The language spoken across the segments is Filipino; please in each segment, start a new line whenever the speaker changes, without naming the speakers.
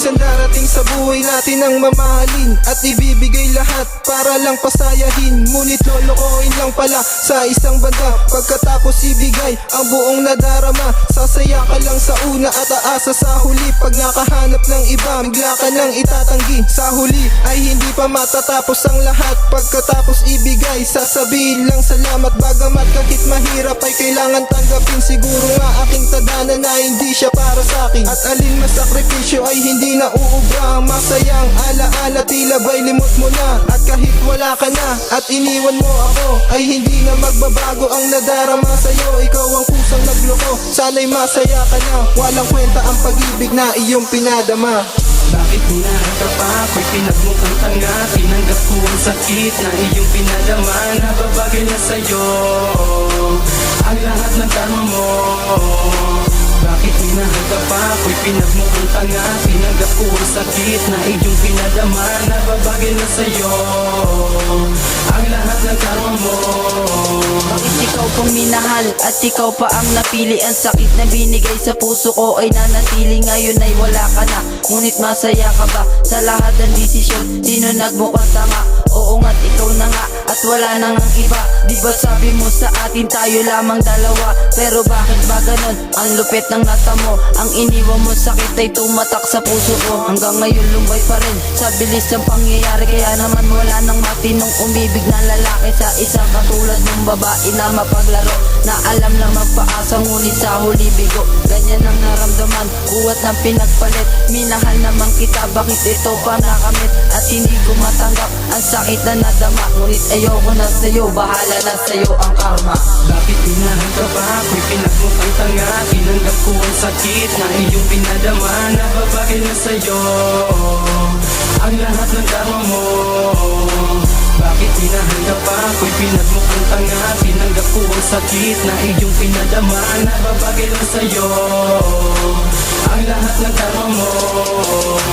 Minsan darating sa buhay natin ang mamahalin at ibibigay lahat para lang pasayahin. Ngunit lolokohin lang pala sa isang banda, pagkatapos ibigay ang buong nadarama. Sasaya ka lang sa una at aasa sa huli. Pag nakahanap ng iba, bigla ka nang itatanggi. Sa huli ay hindi pa matatapos ang lahat. Pagkatapos ibigay, sasabihin lang salamat. Bagamat kahit mahirap ay kailangan tanggapin. Siguro nga aking tadhana na hindi siya para sa akin. At alin masakripisyo ay hindi na uubra. Ang masayang alaala tila ba'y limot mo na. At kahit wala ka na at iniwan mo ako, ay hindi na magbabago ang nadarama sa'yo. Ikaw ang kusang nagloko, sana'y masaya ka na. Walang kwenta ang pag-ibig na iyong pinadama.
Bakit minahal ka pa? Ako'y pinagmukhang tanga. Tinanggap ko ang sakit na iyong pinadama. Nababagay na sa'yo ang lahat ng karma mo. Bakit minahal ka pa? Ako'y pinagmukhang tanga. Tinanggap ko ang sakit na iyong pinadama. Nababagay na sa'yo ang lahat ng karma mo.
Bakit ikaw pang minahal at ikaw pa ang napili? Ang sakit na binigay sa puso ko ay nanatili. Ngayon ay wala ka na, ngunit masaya ka ba sa lahat ng desisyon? Sino nagmukhang tanga? Oo nga't ikaw na nga at wala nang ang iba. Di ba sabi mo sa atin tayo lamang dalawa? Pero bakit ba ganon? Ang lupit ng nata mo. Ang iniwan mo sakit ay tumatak sa puso ko. Hanggang ngayon lumbay pa rin sa bilis ng pangyayari. Kaya naman wala nang matinong umibig na lalaki sa isang katulad ng babae na mapaglaro, na alam na magpaasa ngunit sa huli bigo. Ganyan ang naramdaman, buwat ng pinagpalit. Minahal naman kita, bakit ito pa nakamit? At hindi ko matanggap ang sakit na nadama. Ngunit ayoko na sa'yo, bahala na sa'yo ang karma.
Bakit minahal ka pa? Ako'y pinagmukhang tanga. Tinanggap ko ang sakit na iyong pinadama. Nababagay na sa'yo ang lahat ng karma mo. Bakit minahal ka pa? Ako'y pinagmukhang tanga. Tinanggap ko ang sakit na iyong pinadama. Nababagay na sa'yo ang lahat ng karma mo.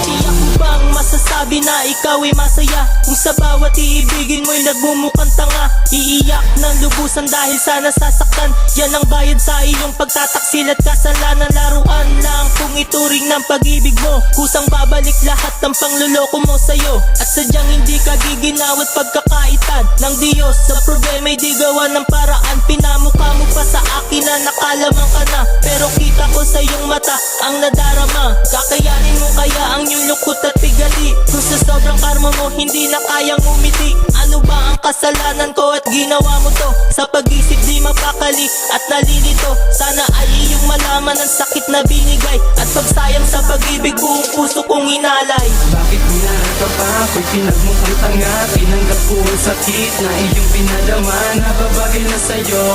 Tiyak mo bang masasabi na ikaw ay masaya kung sa bawat iibigin mo'y nagmumukhang tanga? Iiyak ng lubusan dahil sa nasasaktan. Yan ang bayad sa iyong pagtataksil at kasalanan. Laruan lang kung ituring ng pag-ibig mo. Kusang babalik lahat ng pangluloko mo sa'yo. At sadyang hindi ka giginaw at pagkakaitan ng Diyos. Sa problema'y di gawa ng paraan. Pinamukha mo pa sa akin na nakalamang ka na. Pero kita ko sa iyong mata ang nadarama. Kakayanin mo kaya ang iyong lukot at pigali? Kung sa sobrang karma mo hindi na kayang umiti. Ano ba ang kasalanan ko at ginawa mo to? Sa pag-isip di mapakali at nalilito. Sana ay iyong malaman ang sakit na binigay at pagsayang sa pag-ibig buong puso kong inalay.
Bakit minahal ka pa? Ako'y pinagmukhang tanga. Tinanggap ko ang sakit na iyong pinadama. Nababagay na sa'yo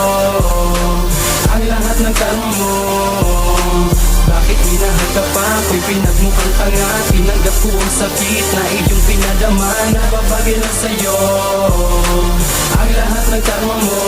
ang lahat ng karma mo. Bakit minahal ka pa? Ako'y pinagmukhang tanga. Tinanggap ko ang sakit na iyong pinadama. Nababagay na sa'yo ang lahat ng karma mo.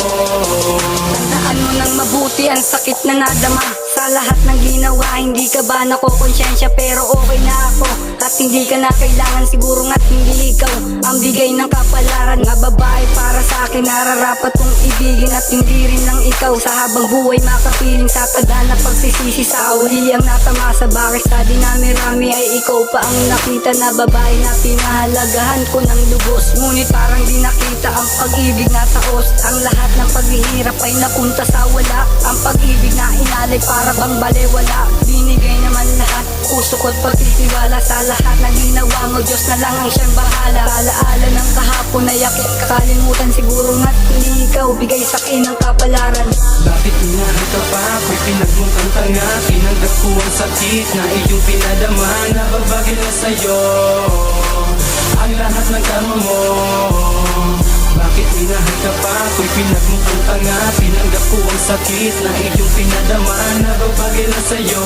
Tandaan mo nang mabuti ang sakit na nadama. Sa lahat ng ginawa, hindi ka ba nakokonsensya? Pero okay na ako at hindi ka na kailangan. Siguro nga't hindi ikaw ang bigay ng kapalaran. Nga babae para sa akin, nararapat kong ibigin. At hindi rin ng ikaw sa habang buhay makapiling. Sa tadhana pagsisisi sa uli ang natamasa. Bakit sa dinami-rami ay ikaw pa ang nakita na babae na pinahalagahan ko ng lubos? Ngunit parang di nakita ang pag-ibig na taos. Ang lahat ng paghihirap ay napunta sa wala. Ang pag-ibig na inalay para bang balewala. Binigay naman lahat, puso ko't pagtitiwala. Sa lahat na ginawa mo, Diyos na lang ang siyang bahala. Alaala ng kahapon na yakit, kakalimutan siguro nga't hindi ikaw bigay sa akin ng kapalaran.
Bakit minahal ka pa? Ako'y pinagmukhang tanga. Tinanggap ko ang sakit na iyong pinadama. Nababagay na sa'yo ang lahat ng karma mo. Bakit minahal ka pa? Ako'y pinagmukhang tanga. Tinanggap ko ang sakit na iyong pinadama. Nababagay na sa'yo